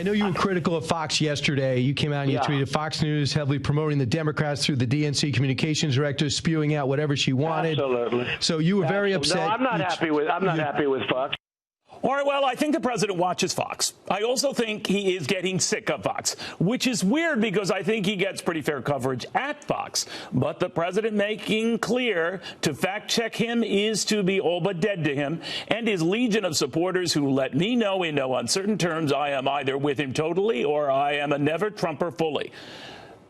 I know you were critical of Fox yesterday. You came out and you tweeted Fox News heavily promoting the Democrats through the DNC communications director, spewing out whatever she wanted. Absolutely. So you were very upset. No, I'm not happy with Fox. All right, well, I think the president watches Fox. I also think he is getting sick of Fox, which is weird because I think he gets pretty fair coverage at Fox. But the president making clear to fact-check him is to be all but dead to him, and his legion of supporters who let me know in no uncertain terms I am either with him totally or I am a never-Trumper fully.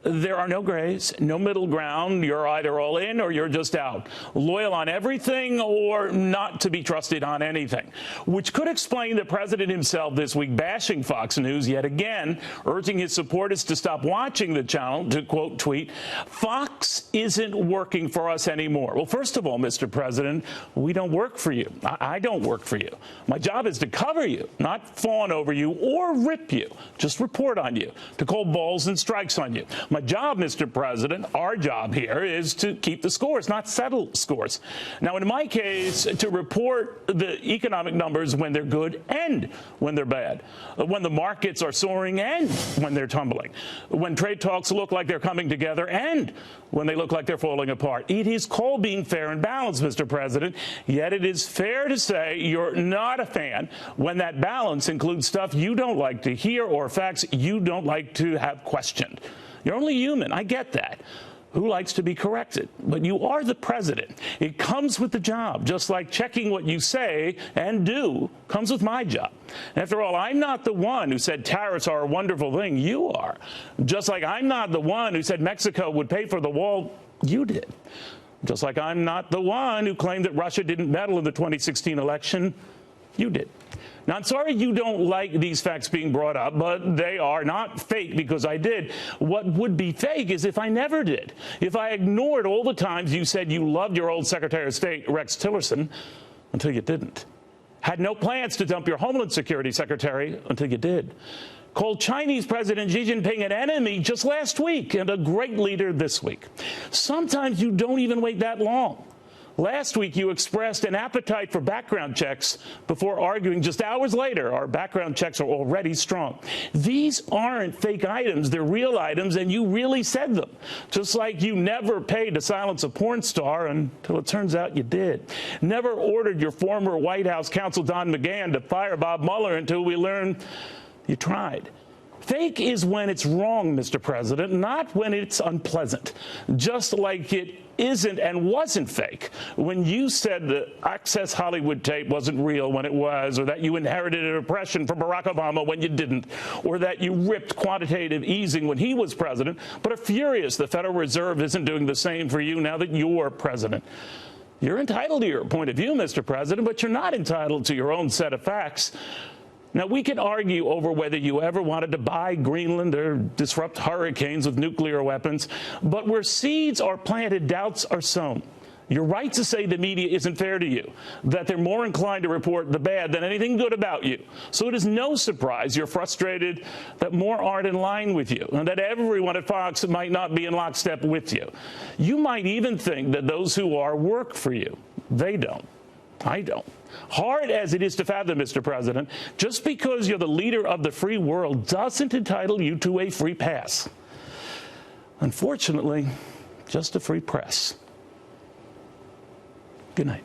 There are no grays, no middle ground. You're either all in or you're just out. Loyal on everything or not to be trusted on anything, which could explain the president himself this week bashing Fox News yet again, urging his supporters to stop watching the channel, to quote tweet, "Fox isn't working for us anymore." Well, first of all, Mr. President, we don't work for you. I don't work for you. My job is to cover you, not fawn over you or rip you, just report on you, to call balls and strikes on you. My job, Mr. President, our job here is to keep the scores, not settle scores. Now, in my case, to report the economic numbers when they're good and when they're bad, when the markets are soaring and when they're tumbling, when trade talks look like they're coming together and when they look like they're falling apart. It is called being fair and balanced, Mr. President, yet it is fair to say you're not a fan when that balance includes stuff you don't like to hear or facts you don't like to have questioned. You're only human. I get that. Who likes to be corrected? But you are the president. It comes with the job, just like checking what you say and do comes with my job. After all, I'm not the one who said tariffs are a wonderful thing. You are. Just like I'm not the one who said Mexico would pay for the wall. You did. Just like I'm not the one who claimed that Russia didn't meddle in the 2016 election. You did. Now, I'm sorry you don't like these facts being brought up, but they are not fake because I did. What would be fake is if I never did. If I ignored all the times you said you loved your old Secretary of State, Rex Tillerson, until you didn't. Had no plans to dump your Homeland Security Secretary until you did. Called Chinese President Xi Jinping an enemy just last week and a great leader this week. Sometimes you don't even wait that long. Last week, you expressed an appetite for background checks before arguing just hours later our background checks are already strong. These aren't fake items. They're real items, and you really said them. Just like you never paid to silence a porn star until it turns out you did. Never ordered your former White House counsel Don McGahn to fire Bob Mueller until we learned you tried. Fake is when it's wrong, Mr. President, not when it's unpleasant. Just like it isn't and wasn't fake when you said the Access Hollywood tape wasn't real when it was, or that you inherited a depression from Barack Obama when you didn't, or that you ripped quantitative easing when he was president, but are furious the Federal Reserve isn't doing the same for you now that you're president. You're entitled to your point of view, Mr. President, but you're not entitled to your own set of facts. Now, we can argue over whether you ever wanted to buy Greenland or disrupt hurricanes with nuclear weapons, but where seeds are planted, doubts are sown. You're right to say the media isn't fair to you, that they're more inclined to report the bad than anything good about you. So it is no surprise you're frustrated that more aren't in line with you and that everyone at Fox might not be in lockstep with you. You might even think that those who are work for you. They don't. I don't. Hard as it is to fathom, Mr. President, just because you're the leader of the free world doesn't entitle you to a free pass. Unfortunately, just a free press. Good night.